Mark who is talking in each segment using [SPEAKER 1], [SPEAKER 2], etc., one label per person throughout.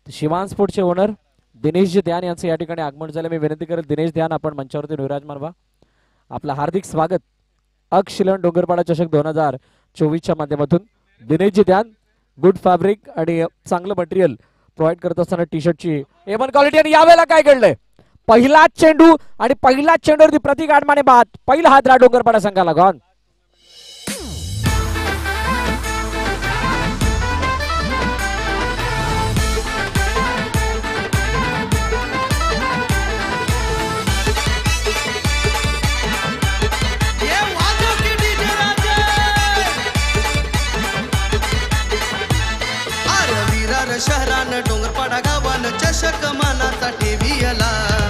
[SPEAKER 1] Shivan स्पोर्टचे owner Dinesh ध्यान यांचं या ठिकाणी आगमन झालं. मी विनंती करेल दिनेश ध्यान आपण मंचावरती विराजमान व्हा. आपलं हार्दिक स्वागत अक्षिलन डोंगरपाडा चषक 2024च्या माध्यमातून. दिनेश ध्यान गुड फॅब्रिक आणि चांगलं मटेरियल प्रोव्हाइड करत असताना टी शर्टची एवन क्वालिटी. आणि यावेळेला काय घडलंय, पहिलाच चेंडू आणि पहिलाच चेंडूवरती प्रतीक आडमाने बाद. पहिला हादरा डोंगरपाडा संघाला गॉन.
[SPEAKER 2] शहरान डोंगरपाडा गावान चषक मानाचा टीव्हीला.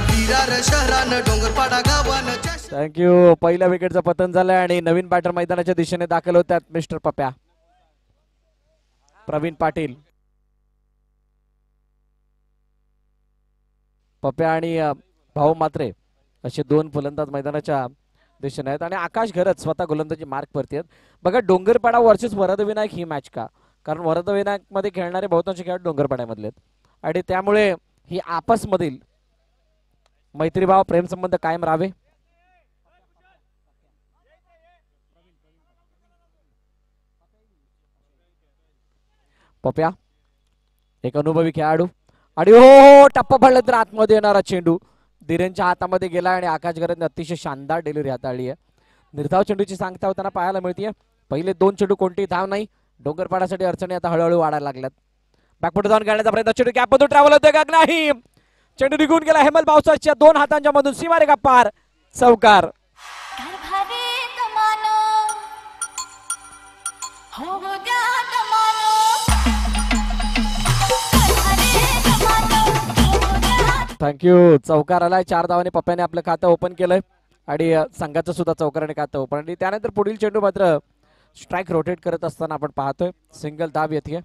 [SPEAKER 2] विरार शहरान डोंगरपाडा गावान.
[SPEAKER 1] थँक्यू. पहिल्या विकेटचं पतन झालंय आणि नवीन बॅटर मैदानाच्या दिशेने दाखल होतात. मिस्टर पप्या प्रवीण पाटील. पप्या आणि भाऊ मात्रे असे दोन फलंदाज मैदानाच्या दिशेने आहेत आणि आकाश घरत स्वतः गोलंदाजी मार्क वरती आहेत. बघा डोंगरपाडा वर्सेस वरदविनायक ही मॅच का, कारण वरदविनायक मध्ये खेळणारे बहुतांश खेळाडू डोंगरपाड्यामधले आहेत आणि त्यामुळे ही आपसमधील मैत्रीभाव प्रेमसंबंध कायम राहावे. पप्या एक अनुभवी खेळाडू आणि हो टप्पा पडला तर आतमध्ये येणारा चेंडू धीरेंच्या हातामध्ये गेला आणि आकाश गरजने अतिशय शानदार डिलिव्हरी हाताळली आहे. निर्धाव चेंडूची सांगता होताना पाहायला मिळते. पहिले दोन चेंडू कोणतीही धाव नाही. डोंगरपाड्यासाठी अडचणी आता हळूहळू वाढायला लागल्यात. बॅकफुट जाऊन खेळण्याचा प्रयत्न, चेंडू कॅपमधून ट्रॅव्हल होतोय का नाही, चेंडू निघून गेला हेमल पावसाच्या दोन हातांच्या मधून सीमारेखा पार. चौकार. थँक्यू. चौकार आलाय. 4 धावांनी पप्प्याने आपलं खातं ओपन केलंय आणि संघाचं सुद्धा चौकाराने खातं ओपन. आणि त्यानंतर पुढील चेंडू मात्र स्ट्राइक रोटेट करत असताना आपण पाहतोय सिंगल धाव येते.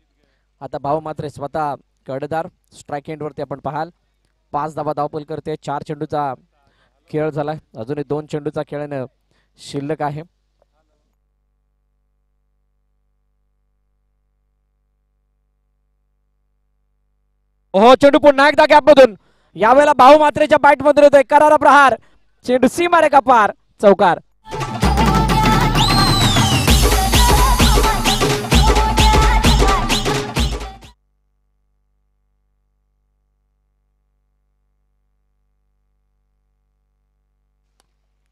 [SPEAKER 1] आता भाऊ मात्र स्वतः कडदार स्ट्राइक एंड वरती आपण पाहाल 5 धावा धावपल करते. 4 चेंडूचा खेळ झालाय. अजूनही 2 चेंडूचा खेळणं शिल्लक आहे. हो चेंडू पुन्हा एकदा गॅप मधून, यावेळेला भाऊ मात्रेच्या बॅट मध्ये होतोय करारा प्रहार. चेंडू सीमारेखा पार. चौकार.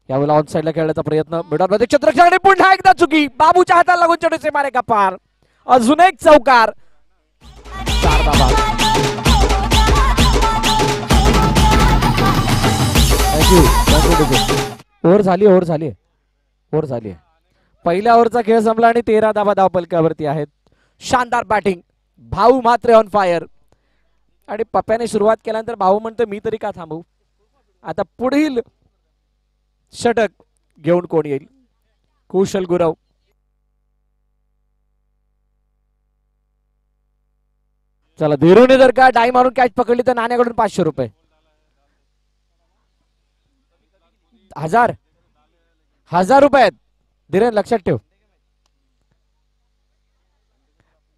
[SPEAKER 1] यावेळेला ऑन साइडला खेळण्याचा प्रयत्न मिडॉनमध्ये क्षेत्ररक्षण पुन्हा एकदा चुकी. बाबूच्या हाताला लागून चेंडू सीमारेखा पार. अजून एक चौकार. 4 धावा. ओव्हर झाली पहिल्या ओव्हरचा खेळ संपला आणि 13 धावा धावपलकावरती आहेत. शानदार बॅटिंग. भाऊ मात्र ऑन फायर आणि पप्प्याने सुरुवात केल्यानंतर भाऊ म्हणतो मी तरी का थांबू. आता पुढील षटक घेऊन कोण येईल. कुशल गुरव. चला धीरूने जर का डाय मारून कॅच पकडली तर नाण्याकडून 500 रुपये. 1000 रुपये आहेत. धीरेन लक्षात ठेव.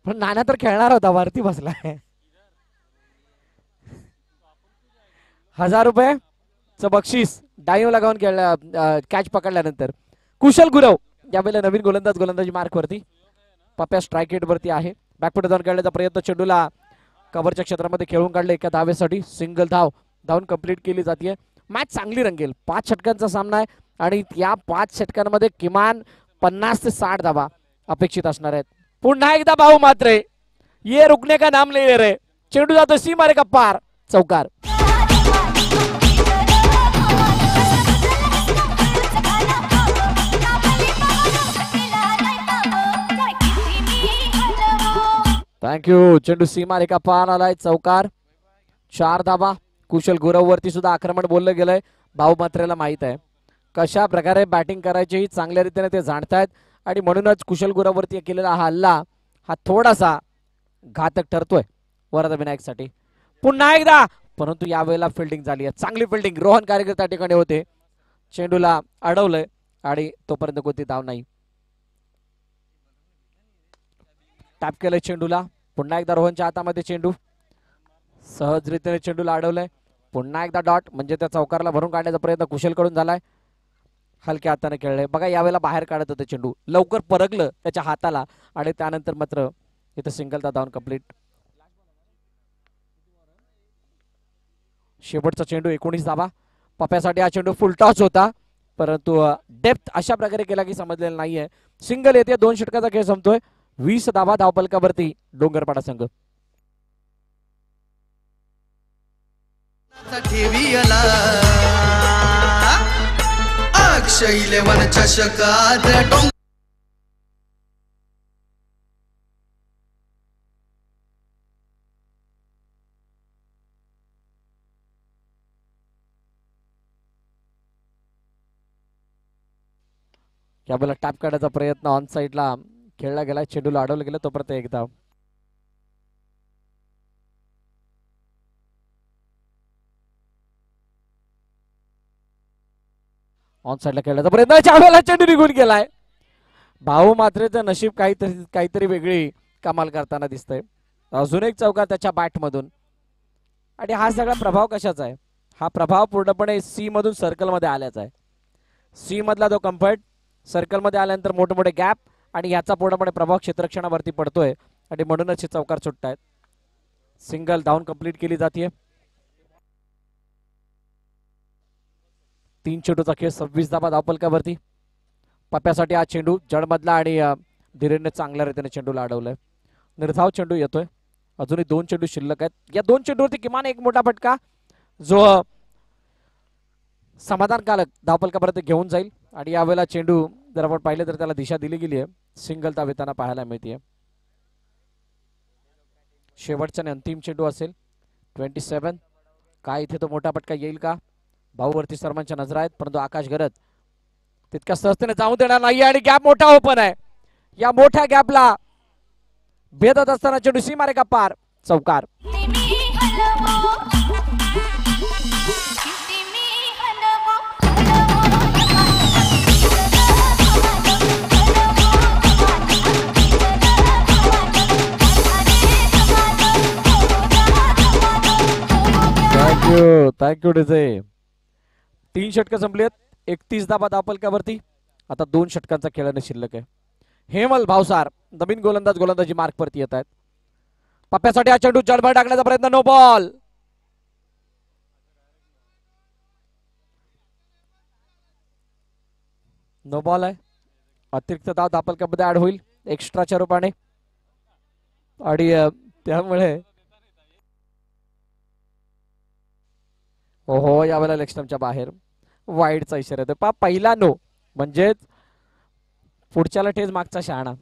[SPEAKER 1] पण नाण्या तर खेळणार होता वरती बसलाय. 1000 रुपये बक्षीस डाईव लगावून कॅच पकडल्यानंतर. कुशल गुरव यावेळेला नवीन गोलंदाजी मार्क वरती. पप्या स्ट्राइक रेट वरती आहे. बॅकफुट जाऊन खेळण्याचा प्रयत्न, चेंडूला कव्हरच्या क्षेत्रामध्ये खेळून काढले. एका धावेसाठी सिंगल धावून कंप्लीट केली जाते. मॅच चांगली रंगेल. 5 षटकांचा सामना आहे आणि या 5 षटकांमध्ये किमान 50 ते 60 धावा अपेक्षित असणार आहेत. पुन्हा एकदा भाऊ मात्रे ये रुकने का नाम ले रे. चेंडू जातो सीमारेखा पार. चौकार. थँक्यू. चेंडू सीमारेखा पार आलाय. चौकार. 4 धावा. कुशल गुरव वरती सुद्धा आक्रमण बोललं गेलंय. भाऊ मात्रेला माहित आहे कशा प्रकारे बॅटिंग करायची, चांगल्या रीतीने ते जाणतायत आणि म्हणूनच कुशल गुरव वरती केलेला हा हल्ला हा थोडासा घातक ठरतोय वरदविनायक साठी. पुन्हा एकदा परंतु यावेळेला फिल्डिंग झाली आहे चांगली फिल्डिंग. रोहन कार्यकर त्या ठिकाणी होते. चेंडूला अडवलंय आणि तोपर्यंत कोणती धाव नाही. टॅप केलंय चेंडूला. पुन्हा एकदा रोहनच्या हातामध्ये चेंडू, सहजरीतीने चेंडूला अडवलंय. पुन्हा एकदा डॉट, म्हणजे त्या चौकारला भरून काढण्याचा प्रयत्न कुशलकडून झालाय. हलक्या हाताने खेळले बघा, यावेळेला बाहेर काढत होते चेंडू, लवकर परगलं त्याच्या हाताला आणि त्यानंतर मात्र इथं सिंगलचा धावन कंप्लीट. शेवटचा चेंडू 19 धावा. पप्यासाठी हा चेंडू फुल टॉस होता, परंतु डेप्थ अशा प्रकारे केला की समजलेला नाहीये. सिंगल येते, 2 षटकाचा खेळ संपतोय. 20 धावा धावपलकावरती डोंगरपाडा संघ.
[SPEAKER 2] ठेवीला अक्षय 11 चषकात डोंगर
[SPEAKER 1] यावेळेला टॅप काढायचा प्रयत्न ऑन साइडला खेळला गेला, चेंडूला अडवलं गेलं, तोपर्यंत एक धाव. ऑन साइडला खेळण्याचा प्रयत्न, त्यावेळेला चेंडू निघून गेलाय. भाऊ मात्रेचं नशीब काहीतरी वेगळी कमाल करताना दिसतंय. अजून एक चौकार त्याच्या बॅट मधून. आणि हा सगळा प्रभाव कशाचा आहे? हा प्रभाव पूर्णपणे सी मधून सर्कल मध्ये आल्याचा आहे. सी मधला तो कम्फर्ट, सर्कल मध्ये आल्यानंतर मोठे मोठे गॅप, आणि याचा पूर्णपणे प्रभाव क्षेत्ररक्षणावरती पडतोय आणि म्हणूनच हे चौकार सुटतायत. सिंगल धावून कंप्लीट केली जाते. 3 चेंडूचा खेळ, 26 धावा धावपलकावरती. पप्यासाठी हा चेंडू जडमधला आणि धीरेने चांगल्या रीतीने चेंडूला अडवलंय. निर्धाव चेंडू येतोय. अजूनही 2 चेंडू शिल्लक आहेत. या 2 चेंडूवरती किमान एक मोठा फटका जो समाधानकारक धावपलकापर्यंत घेऊन जाईल. आणि यावेळेला चेंडू जर आपण पाहिलं तर त्याला दिशा दिली गेली आहे. सिंगल धावेताना पाहायला मिळते. शेवटचा आणि अंतिम चेंडू असेल 27. काय इथे तो मोठा फटका येईल का? भाऊवरती सर्वांच्या नजर आहेत, परंतु आकाश गरत तितक्या सहजतेने जाऊ देणार नाही आणि गॅप मोठा ओपन आहे. या मोठ्या गॅपला भेदत असताना चेंडू सीमारे का पार, चौकार. Thank you DJ. 3 षटकं संपली आहेत. 31 धावा धावपलकावरती. आता 2 षटकांचा खेळणे शिल्लक आहे. हेमल भावसार नवीन गोलंदाजी मार्क वरती येत आहेत. पप्प्यासाठी हा चेंडू जडभर टाकण्याचा प्रयत्न, नो बॉल. नो बॉल आहे. अतिरिक्त धाव धावपलकामध्ये ऍड होईल एक्स्ट्राच्या रूपाने, आणि त्यामुळे ओहो, यावेळेला लेग स्टंपच्या बाहेर वाईडचा इशारा येतो. पहिला नो, म्हणजेच पुढच्याला ठेच मागचा शहाणा.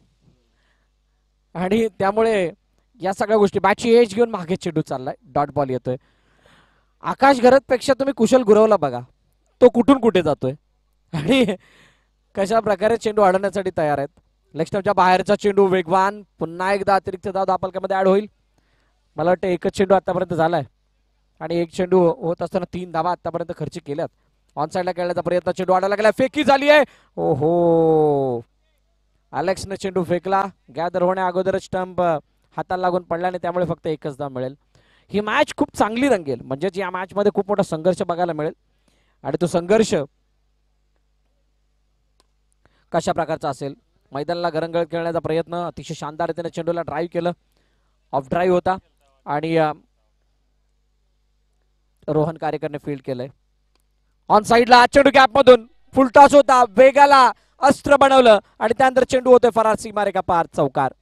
[SPEAKER 1] आणि त्यामुळे या सगळ्या गोष्टी बॅटची एज घेऊन मागे चेंडू चाललाय. डॉट बॉल येतोय. आकाश गरत पेक्षा तुम्ही कुशल गुरवला बघा, तो कुठून कुठे जातोय आणि कशा प्रकारे चेंडू अडवण्यासाठी तयार आहेत. लेग स्टंपच्या बाहेरचा चेंडू वेगवान, पुन्हा एकदा अतिरिक्त धाव धावपलकामध्ये ऍड होईल. मला वाटतं एकच चेंडू आतापर्यंत झालाय आणि एक चेंडू होत असताना 3 धावा आतापर्यंत खर्च केल्यात. ऑन साइडला खेळण्याचा प्रयत्न, चेंडू आडायला गेला, फेकी झाली आहे. ओहो, अलेक्सने चेंडू फेकला. गॅदर होण्या अगोदरच स्टंप हाताला लागून पडल्याने त्यामुळे फक्त एकच धाव मिळेल. ही मॅच खूप चांगली रंगेल, म्हणजेच या मॅच मध्ये खूप मोठा संघर्ष बघायला मिळेल. आणि तो संघर्ष कशा प्रकारचा असेल? मैदानाला गरंगळ खेळण्याचा प्रयत्न, अतिशय शानदार रीतीने चेंडूला ड्राईव्ह केलं. ऑफ ड्राईव्ह होता आणि रोहन कार्यकरने फील्ड केलंय. ऑन साइडला चेंडू गॅप मधून फुल टॉस होता, वेगाला अस्त्र बनवलं आणि त्यानंतर चेंडू होतोय फरार, सीमारेखा पार, चौकार.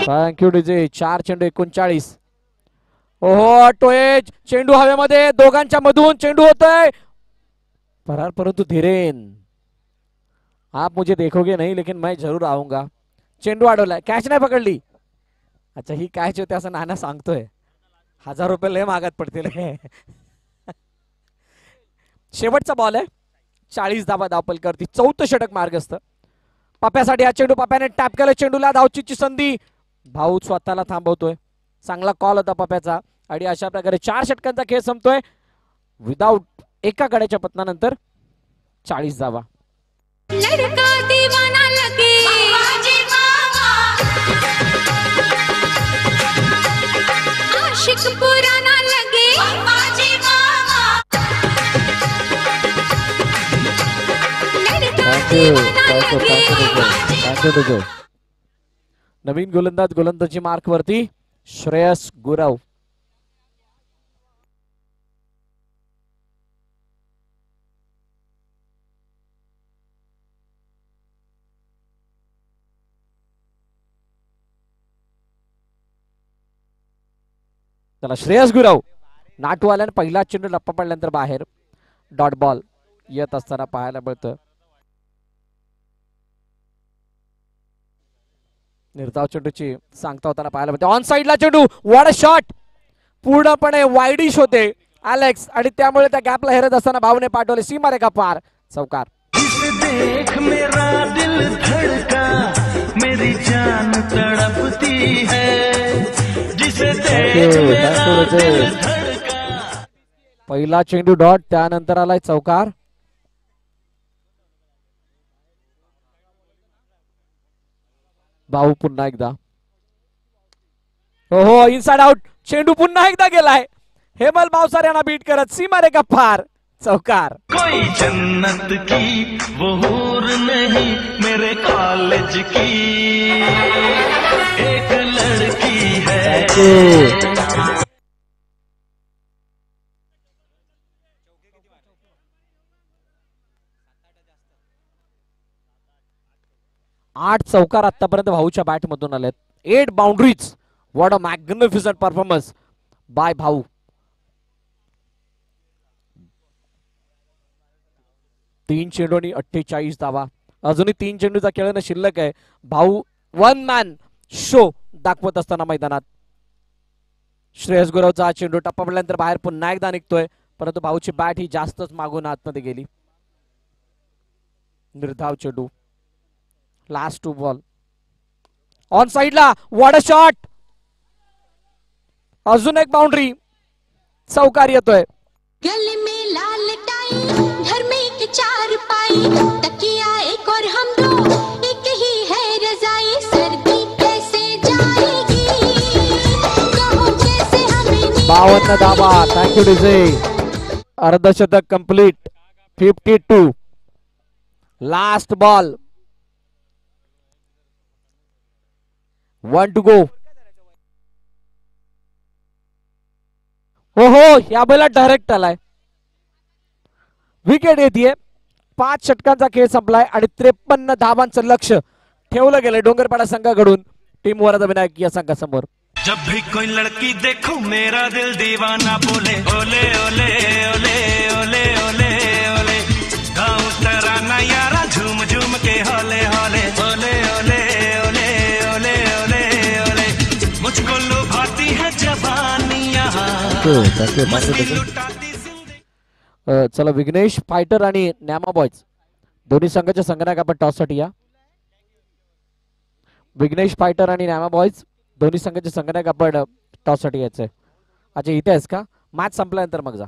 [SPEAKER 1] Thank you DJ. 4 चेंडू 39. ओहो, टोएज चेंडू हवेमध्ये, दोघांच्या मधून चेंडू होतोय फरार, परंतु धीरेन आप मुझे देखोगे नहीं लेकिन मैं जरूर आऊंगा. चेंडू अडवलाय, कॅच नाही पकडली. अच्छा, ही कॅच होते असं नाना सांगतोय. 1000 रुपये लय मागत पडतील. शेवटचा बॉल आहे. 40 धावा धावपलकावरती. 4थं षटक मार्गस्थ. पप्यासाठी हा चेंडू, पप्याने टॅप केला चेंडूला. धावचीची संधी, भाऊ स्वतःला थांबवतोय. चांगला कॉल होता पप्याचा आणि अशा प्रकारे 4 षटकांचा खेळ संपतोय विदाऊट एका गड्याच्या पतनानंतर. 40 धावा.
[SPEAKER 3] लड़का दीवाना लगे बाबाजी बाबा, आशिक पुराना लगे बाबाजी बाबा, लड़का दीवाना लगे बाबाजी।
[SPEAKER 1] नवीन गोलंदाजी मार्क वरती श्रेयस गुरव. चला श्रेयस गुरव नाटू आल्याने पहिला चेंडू लप्पा पडल्यानंतर बाहेर डॉट बॉल येत असताना पाहायला मिळतं. निर्धाव चेंडूची सांगता होताना पाहायला मिळते. ऑन साइडला चेंडू, व्हॉट अ शॉट, पूर्णपणे वाईडिश होते अलेक्स आणि त्यामुळे त्या गॅपला हेरत असताना भाऊने पाठवले सीमारेखा पार, चौकार.
[SPEAKER 4] देख मेरा दिल धड़का, मेरी जान तड़पती है, जिसे देख मेरा दिल धड़का.
[SPEAKER 1] पहिला चेंडू डॉट, त्यानंतर आलाय चौकार. भाऊ पुन्हा एकदा, हो हो इनसाइड आउट, चेंडू पुन्हा एकदा गेलाय. हेमल भावसार यांना बीट करत सीमारेखा पार, चौकार.
[SPEAKER 4] कोई जन्नत की वो हूर नहीं, मेरे कॉलेज की एक लड़की है.
[SPEAKER 1] 8 चौकार आतापर्यंत भाऊच्या बॅट मधून आलेत. 8 boundaries. What a magnificent performance by भाऊ. तीन चेंडू आणि 48 धावा. अजूनही 3 चेंडूचा खेळणं शिल्लक आहे. भाऊ वन मॅन शो दाखवत असताना मैदानात. श्रेयस गुरवचा चेंडू टप्पा पडल्यानंतर बाहेर पुन्हा एकदा निघतोय, परंतु भाऊची बॅट ही जास्तच मागून आतमध्ये गेली. निर्धाव चेंडू, लास्ट 2 बॉल. ऑन साइडला व्हॉट अ शॉट, अजून एक बाउंड्री, चौकार येतोय.
[SPEAKER 3] गले में लाल टाई, घर में एक चार पाई, तकिया एक और हम दो, एक ही है रजाई, सर्दी कैसे जाएगी, कहो कैसे हमें
[SPEAKER 1] 52 धावा. Thank you DJ. अर्धशतक complete. 52. Last ball, 1 to go. हो हो या बैला डायरेक्ट आलाय. विकेट येते. 5 षटकांचा खेळ संपलाय आणि 53 धावांचं लक्ष ठेवलं गेलंय डोंगरपाडा संघाकडून टीम वरद विनायक या संघासमोर.
[SPEAKER 4] जब भी कोई लड़की देखो मेरा दिल दीवाना बोले ओले ओले ओले ओले ओले ओले, गाँव तराना यारा झूम झूम के होले होले ओले ओले ओले ओले ओले ओले, मुझको लुभाती है जवानियाँ, मस्ती लुटाती जिंदगी.
[SPEAKER 1] चला विघ्नेश फायटर आणि न्यामा बॉयज दोन्ही संघाच्या संघनायक आपण टॉस साठी या. विघ्नेश फायटर आणि न्यामा बॉयज दोन्ही संघाचे संघनायक आपण टॉस साठी यायचंय. अच्छा इथे आहेस का? मॅच संपल्यानंतर मग जा.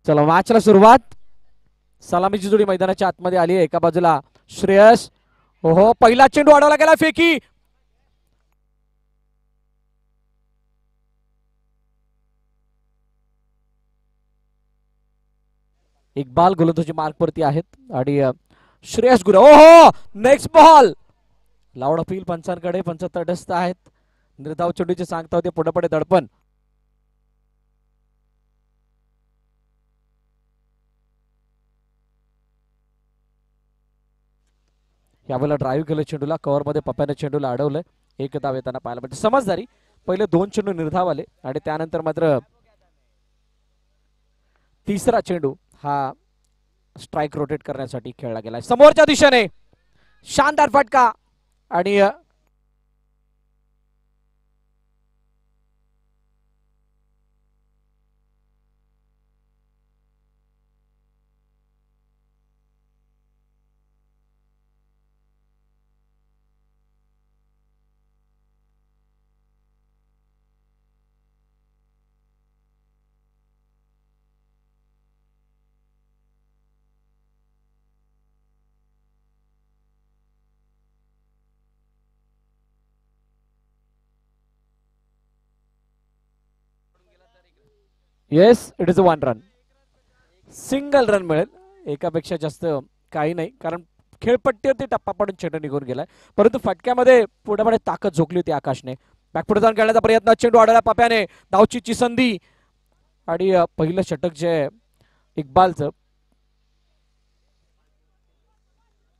[SPEAKER 1] चला मॅचला सुरुवात. सलामीची जोडी मैदानाच्या आतमध्ये आली आहे. एका बाजूला श्रेयस. हो पहिला चेंडू अडवला गेला. फेकी. इक्बाल गोलंदाजी मार्क वरती आहेत आणि श्रेयस गुरव. हो नेक्स्ट बॉल. लाऊड अपील पंचांकडे. पंच तटस्थ आहेत. निर्धाव चेंडूचे सांगता होते पुढे पुढे दडपण. यावेळेला ड्राईव्ह केलं चेंडूला. कव्हर मध्ये पप्प्याने चेंडूला अडवलंय. एक धाव येताना पाहायला म्हणजे समजदारी. पहिले 2 चेंडू निर्धाव आले आणि त्यानंतर मात्र तिसरा चेंडू हा स्ट्राइक रोटेट करण्यासाठी खेळला गेला. समोरच्या दिशेने शानदार फटका आणि yes it is 1 run. Single run मिळेल. एकापेक्षा जास्त काही नाही कारण खेळपट्टीवरती टप्पा पडून चेंडू निघून गेलाय. परंतु फटक्यामध्ये पुढे ताकद झोकली होती आकाशने. बॅकफुट जाऊन खेळण्याचा प्रयत्न. चेंडू अडवला पप्याने. धावचीची संधी आणि पहिलं षटक जे इक्बालचं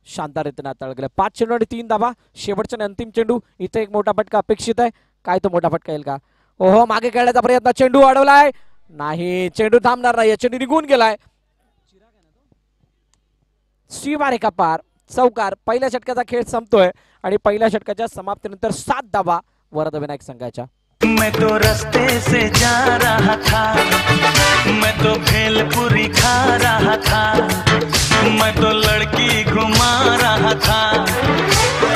[SPEAKER 1] शानदार रीतीने हाताळलं गेलं. 5 चेंडू आणि 3 धावा. शेवटचा अंतिम चेंडू. इथे एक मोठा फटका अपेक्षित आहे. काय तो मोठा फटका येईल का? ओहो मागे खेळण्याचा प्रयत्न. चेंडू अडवलाय. नाही चेंडू थांबणार नाही. चेंडू निघून गेलाय. सीमारेखा पार. चौकार. पहिल्या षटकाचा खेळ संपतोय आणि पहिल्या षटकाच्या समाप्तीनंतर 7 धावा वरदविनायक संघाच्या.
[SPEAKER 4] मैं तो रस्ते से जा रहा था, मैं तो भेलपुरी खा रहा था, मैं तो लड़की घुमा रहा था,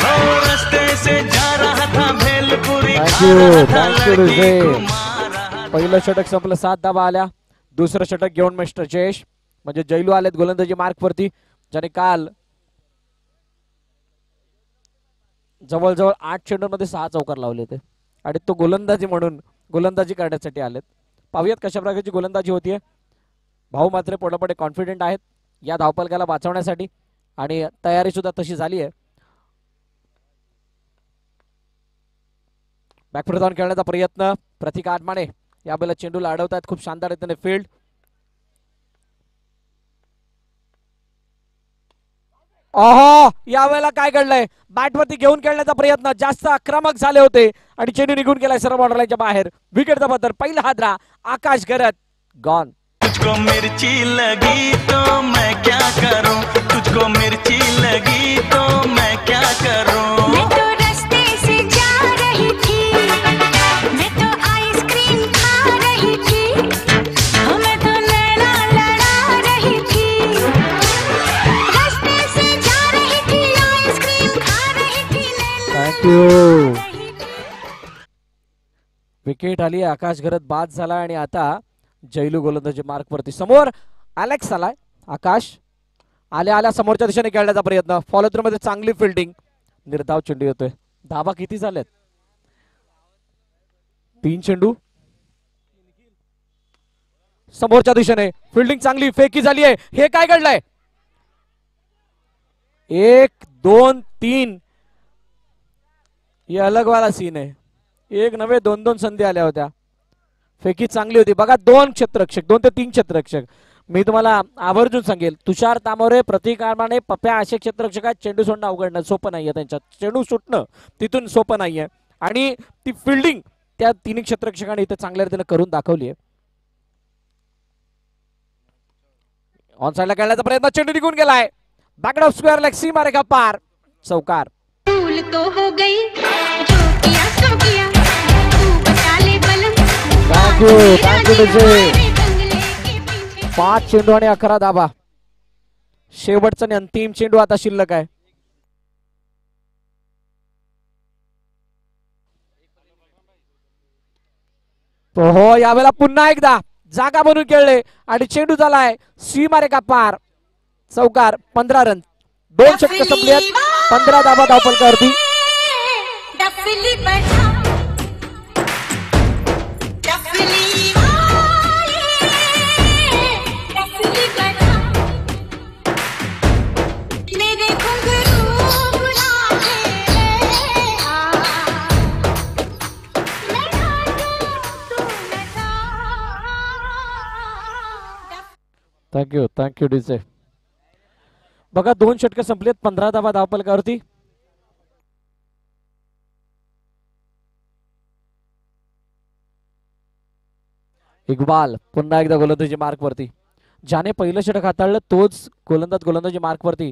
[SPEAKER 4] ओ रस्ते से जा रहा था, भेलपुरी खा रहा था, लड़की घुमा रहा था.
[SPEAKER 1] पहिलं षटक संपलं. 7 धावा आल्या. दुसरं षटक घेऊन मिस्टर जयेश म्हणजे जैलू आलेत गोलंदाजी मार्क वरती, ज्याने काल जवळजवळ 8 चेंडूंमध्ये 6 चौकार लावले होते आणि तो गोलंदाजी म्हणून गोलंदाजी करण्यासाठी आलेत. पाहूयात कशा प्रकारची गोलंदाजी होतीये. भाऊ मात्र पुढे कॉन्फिडेंट आहेत या धावपलकाला वाचवण्यासाठी आणि तयारी सुद्धा तशी झाली आहे. बॅकफुट जाऊन खेळण्याचा प्रयत्न. प्रतीक आडमाणे यावेळेला चेंडूला अडवतात. खूप शानदार रीतीने फील्ड. ओहो यावेळेला काय घडलंय. बॅटवरती घेऊन खेळण्याचा प्रयत्न. जास्त आक्रमक झाले होते आणि चेंडू निघून गेलाय सर्व बॉर्डरलाईनच्या बाहेर. विकेटचा पत्तर. पहिला हादरा आकाश गरत. गॉन.
[SPEAKER 4] तुझको मिर्ची लगी तो मैं क्या करूं, तुझको मिर्ची लगी तो मैं क्या करूं.
[SPEAKER 3] मैं तो रास्ते से जा रही थी, मैं तो आइसक्रीम खा रही थी, मैं तो लैला लड़ा रही थी, रास्ते से जा रही थी, आइसक्रीम खा रही थी,
[SPEAKER 1] थँक्यू. विकेट आली. आकाश गरत बाद झाला आणि आता जैलू गोलंदाजी मार्क वरती. समोर अलेक्स आलाय. आकाश आल्या समोरच्या दिशेने खेळण्याचा प्रयत्न. फॉलो थ्रू मध्ये चांगली फिल्डिंग. निर्धाव चेंडू येतोय. धावा किती झाल्यात? 3 चेंडू. समोरच्या दिशेने फिल्डिंग चांगली. फेकी झाली आहे. हे काय घडलंय? 1 2 3 हे अलग वाला सीन आहे. एक नव्हे 2 संधी आल्या होत्या. फेकी चांगली होती. बघा 2 क्षेत्ररक्षक 2 ते 3 क्षेत्ररक्षक. मी तुम्हाला आवर्जून सांगेल तुषार तामोरे, प्रतीक आडमाणे, पप्या असे क्षेत्ररक्षकात चेंडू सोडणं अवघड सोपं नाहीये. त्यांच्यात चेंडू सुटणं तिथून सोपं नाहीये आणि ती फिल्डिंग त्या 3 क्षेत्ररक्षकांनी इथे चांगल्या रीतीने करून दाखवली आहे. ऑन साइडला खेळण्याचा प्रयत्न. चेंडू निघून गेलाय. Back of square leg. सीमा रेखा पार. चौकार.
[SPEAKER 3] भूल तो हो गई, जो किया सो किया, तू बचा ले बलम.
[SPEAKER 1] थँक्यू तुझे. 5 चेंडू आणि 11 धावा. शेवटचा आणि अंतिम चेंडू आता शिल्लक आहे. हो यावेळेला पुन्हा एकदा जागा बनवून खेळले आणि चेंडू झालाय सीमारेखा पार. चौकार. 15 रन. 2 षटक संपली आहेत. 15 धावा धावफलकावरती.
[SPEAKER 3] डफली बजा डफली वाले डफली बजा मेरे घुंघरू उड़ा के आ मैं नाचूं तू नचा.
[SPEAKER 1] Thank you DJ. बघा 2 षटक संपलेत. 15 धावा धावफलकावरती. इक्बाल पुन्हा एकदा गोलंदाजी मार्क वरती. ज्याने पहिलं षटक हाताळलं तोच गोलंदाजी मार्क वरती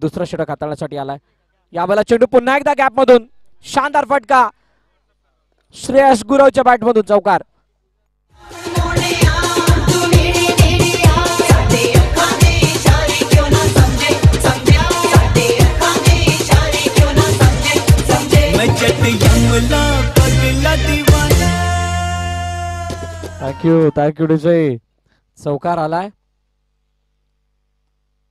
[SPEAKER 1] दुसरं षटक हाताळण्यासाठी आलाय. यावेळेला चेंडू पुन्हा एकदा गॅप मधून शानदार फटका. श्रेयस गुरवच्या बॅट मधून चौकार. Thank you DJ. चौकार आलाय.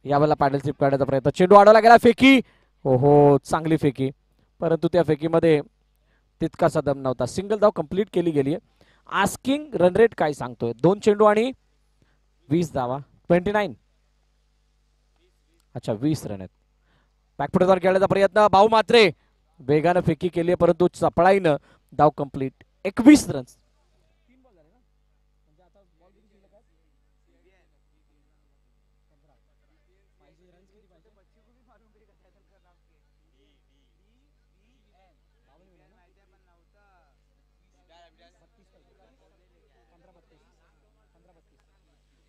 [SPEAKER 1] यावेळेला पॅडल स्लिप काढण्याचा प्रयत्न. चेंडू अडवला गेला. फेकी. ओहो चांगली फेकी परंतु त्या फेकीमध्ये तितकासा दम नव्हता. सिंगल धाव कंप्लीट केली गेली. आस्किंग रन रेट काय सांगतोय. 2 चेंडू आणि 20 धावा. 29. अच्छा 20 रन आहेत. बॅकफुटवर खेळण्याचा प्रयत्न. भाऊ मात्रे वेगानं फेकी केली परंतु चपळाईनं धाव कंप्लीट. 21 रन.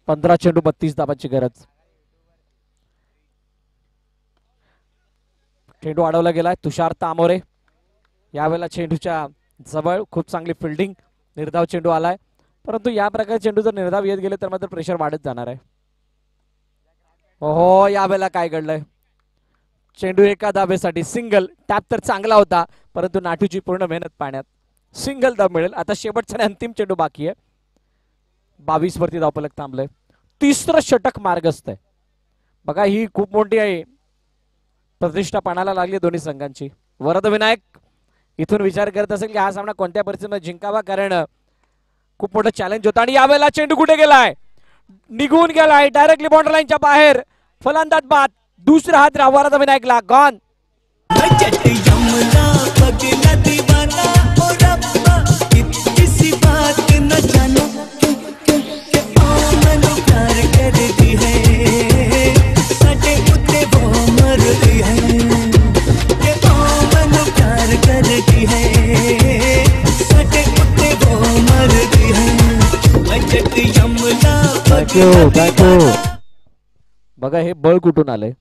[SPEAKER 1] पंधरा चेंडू 32 धावांची गरज. चेंडू अडवला गेलाय. तुषार तामोरे यावेळेला चेंडूच्या जवळ. खूप चांगली फिल्डिंग. निर्धाव चेंडू आलाय परंतु या प्रकारे चेंडू जर निर्धाव येत गेले तर मात्र प्रेशर वाढत जाणार आहे. ओहो यावेळेला काय घडलंय. चेंडू एका धावेसाठी सिंगल. टॅप तर चांगला होता परंतु नाटूची पूर्ण मेहनत पाण्यात. सिंगल धाव मिळेल. आता शेवटचा अंतिम चेंडू बाकी आहे. 22 वरती धावफलक थांबलंय. तिसरं षटक मार्गस्थ आहे. बघा ही खूप मोठी आहे प्रतिष्ठा पाण्याला लागली दोन्ही संघांची. वरद विनायक इथून विचार करत असेल की हा सामना कोणत्या परिस्थितीमध्ये जिंकावा कारण खूप मोठं चॅलेंज होतं. आणि यावेळेला चेंडू कुठे गेलाय. निघून गेलाय डायरेक्टली बाउंड्री लाईनच्या बाहेर. फलंदाज बाद. दुसरा हात वरद विनायकला. गॉन. बघा हे बळ कुठून आलंय.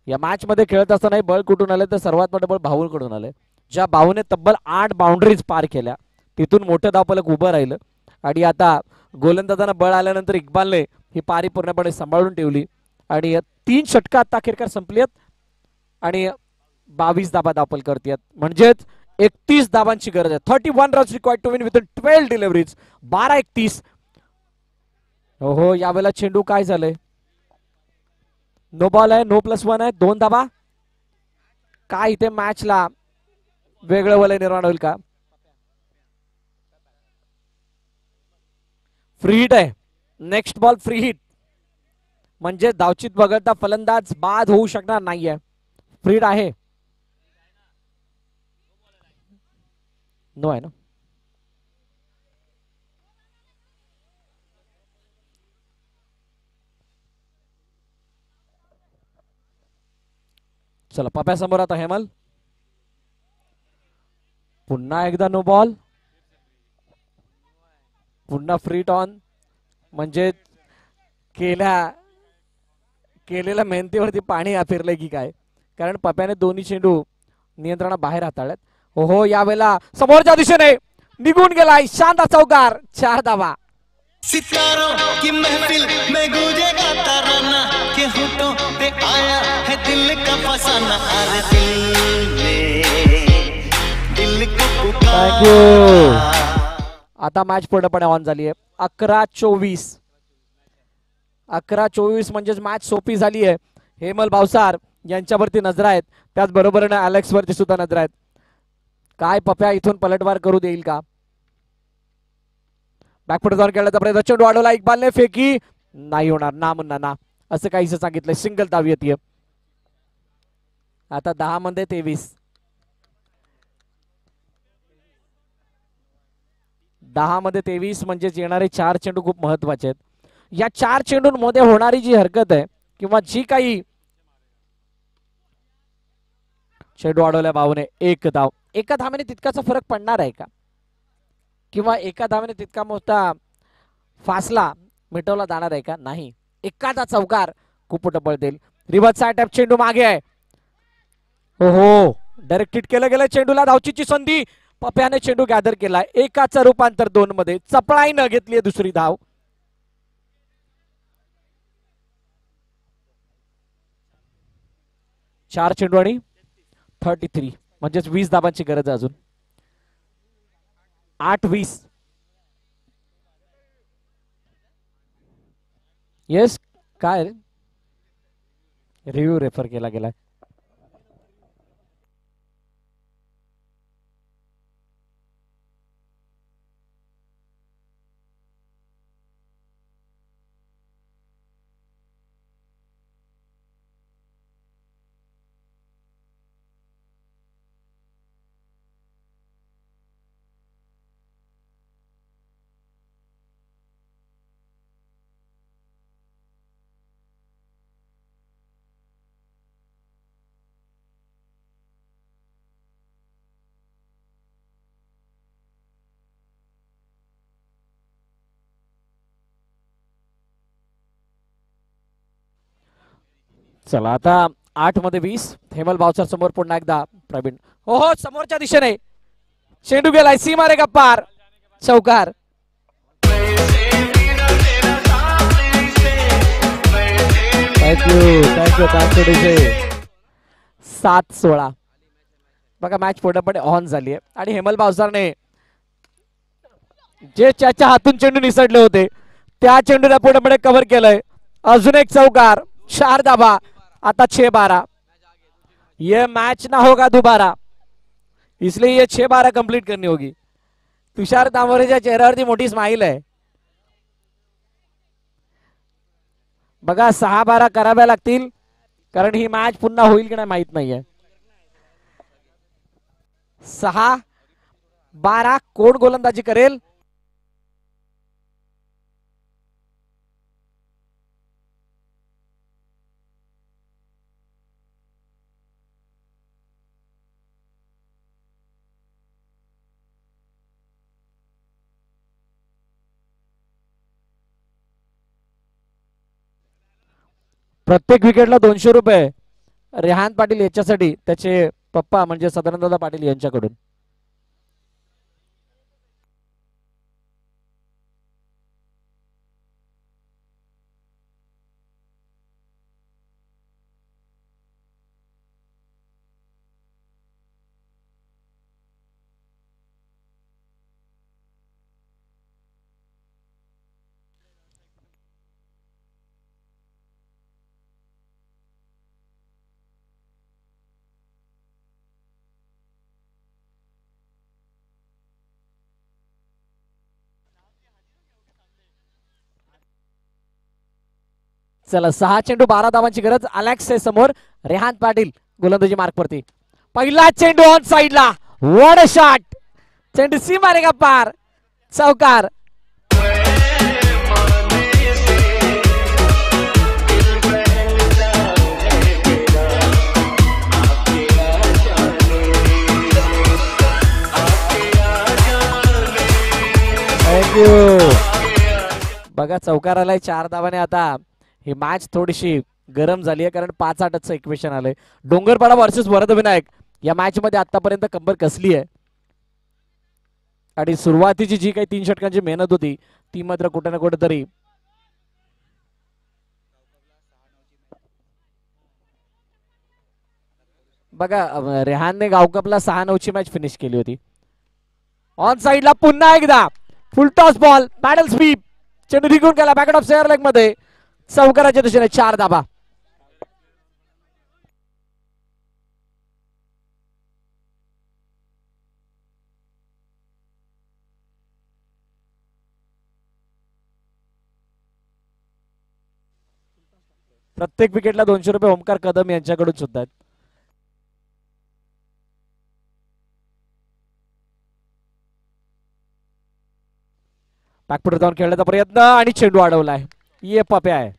[SPEAKER 1] या मॅच मध्ये खेळत असताना हे बळ कुठून आलंय तर सर्वात मोठं बळ भाऊकडून आलंय. ज्या भाऊने तब्बल 8 बाउंड्रीज पार केल्या तिथून मोठं धावफलक उभं राहिलं. आणि आता गोलंदाजांना बळ आल्यानंतर इक्बालने ही पारी पूर्णपणे सांभाळून ठेवली. आणि 3 षटकं आता अखेरकार संपली आहेत आणि 22 धावा धावफलकावरती आहेत. म्हणजेच 31 धावांची गरज आहे. 31 runs required to win with 12 deliveries. 12-31. हो यावेळेला चेंडू काय झालंय. नो बॉल आहे. नो +1 आहे. 2 धावा. काय इथे मॅचला वेगळं वलय निर्माण होईल का. फ्री हिट आहे. नेक्स्ट बॉल फ्री हिट म्हणजे धावचित वगळता फलंदाज बाद होऊ शकणार नाहीये. फ्री हिट आहे. नो आहे ना. चला पप्या समोर आता हेमल. पुन्हा एकदा नो बॉल. पुन्हा फ्री टॉन म्हणजे केलेल्या मेहनतीवरती पाणी फिरलंय की काय कारण पप्याने दोन्ही चेंडू नियंत्रणाबाहेर हाताळल्यात. हो यावेळेला समोरच्या दिशेने निघून गेलाय. शानदार चौकार. 4 धावा.
[SPEAKER 2] सितारों की महफिल में गूंजेगा तराना के होठों पे आया है दिल का फसाना. अरे दिल को पुकारा.
[SPEAKER 1] आता मॅच पूर्णपणे ऑन झाली आहे. 11-24. 11-24 म्हणजेच मॅच सोपी झाली आहे. हेमल भावसार यांच्यावरती नजर आहेत, त्याचबरोबरीने अलेक्स वरती सुद्धा नजर आहेत. काय पप्या इथून पलटवार करू देईल का? बॅकफुट जाऊन खेळण्याचा प्रयत्न, चेंडू अडवला, इक्बालने फेकी, नाही होणार, ना मुन्ना ना, असं काहीसं सांगितलं. सिंगल धाव येते. आता 10 मध्ये 23. 10 मध्ये 23 म्हणजेच येणारे 4 चेंडू खूप महत्वाचे आहेत. या 4 चेंडूंमध्ये होणारी जी हरकत आहे किंवा जी काही चेंडू अडवल्या भाऊने 1 धाव. एका धावेने तितकाचा फरक पडणार आहे का, किंवा एका धावेने तितका मोठा फासला मिटवला जाणार आहे का? नाही. एखादा चौकार खूप डबल देईल. रिव्हर्स साइड टॅप, चेंडू मागे आहे. हो, डायरेक्ट हिट केलं गेलं चेंडूला. धावचीची संधी, पप्याने चेंडू गॅदर केलाय. एकाचं रूपांतर 2 मध्ये. चपळाईनं घेतली दुसरी धाव. चार चेंडू आणि 33 म्हणजेच 20 धावांची गरज आहे अजून. 8-20. येस, काय रिव्ह्यू रेफर केला गेलाय. चला आता 8 मध्ये 20. हेमल भावसार समोर पुन्हा एकदा प्रवीण. हो हो, समोरच्या दिशेने चेंडू गेलाय, सीमा रेखा पार, चौकार. थँक्यू. 7-16. बघा मॅच पूर्णपणे ऑन झाली आहे आणि हेमल भावसारने जे त्याच्या हातून चेंडू निसटले होते त्या चेंडूला पूर्णपणे कव्हर केलंय. अजून एक चौकार, 4 धावा. आता 6-12. ये मैच ना होगा दोबारा, इसलिए ये 6-12 कंप्लीट करनी होगी. तुषार तांबोरेच्या चेहऱ्यावरती मोठी स्माइल आहे. बघा 6-12 कराव्या लागतील, कारण ही मॅच पुन्हा होईल की नाही माहित नाहीये. 6-12 कोण गोलंदाजी करेल? प्रत्येक विकेटला 200 रुपये रेहान पाटील याच्यासाठी त्याचे पप्पा म्हणजे सदानंददादा पाटील यांच्याकडून. चला 6 चेंडू 12 धावांची गरज. अलेक्स आहे समोर, रेहान पाटील गोलंदाजी मार्क वरती. पहिला चेंडू ऑन साइडला, व्हाट अ शॉट. चेंडू सीमा रेखा पार, चौकार. थँक्यू. बघा चौकार आलाय 4 धावाने. आता ही मॅच थोडीशी गरम झाली आहे, कारण 5-8चं इक्वेशन आलंय. डोंगरपाडा वर्सेस वरदविनायक या मॅच मध्ये आतापर्यंत कंबर कसली आहे, आणि सुरुवातीची जी काही 3 षटकांची मेहनत होती ती मात्र कुठे ना कुठे तरी बघा रेहानने गावकपला 6-9 ची मॅच फिनिश केली होती. ऑन साइडला पुन्हा एकदा फुल टॉस बॉल बॅटल स्वीप, चेंडू निघून गेला बॅकेट ऑफ स्क्वेअर लेग मध्ये. चौकाराच्या दिशेने 4 धाबा. प्रत्येक विकेटला 200 रुपये ओमकार कदम यांच्याकडून सुद्धा आहेत. बॅकफुटर जाऊन खेळण्याचा प्रयत्न आणि चेंडू अडवलाय. ये पप्या आहे.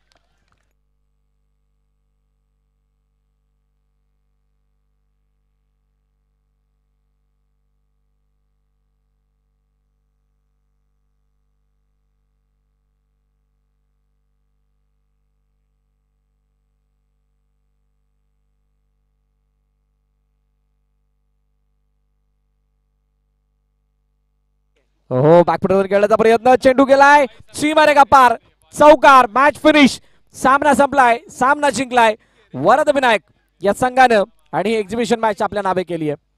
[SPEAKER 1] हो बॅकफुटवर खेळण्याचा प्रयत्न, चेंडू गेलाय सीमारेखा पार. चौकार. Match finish. सामना संपलाय. सामना जिंकलाय वरद विनायक या संघानं आणि एक्झिबिशन मॅच आपल्या नावे केली आहे.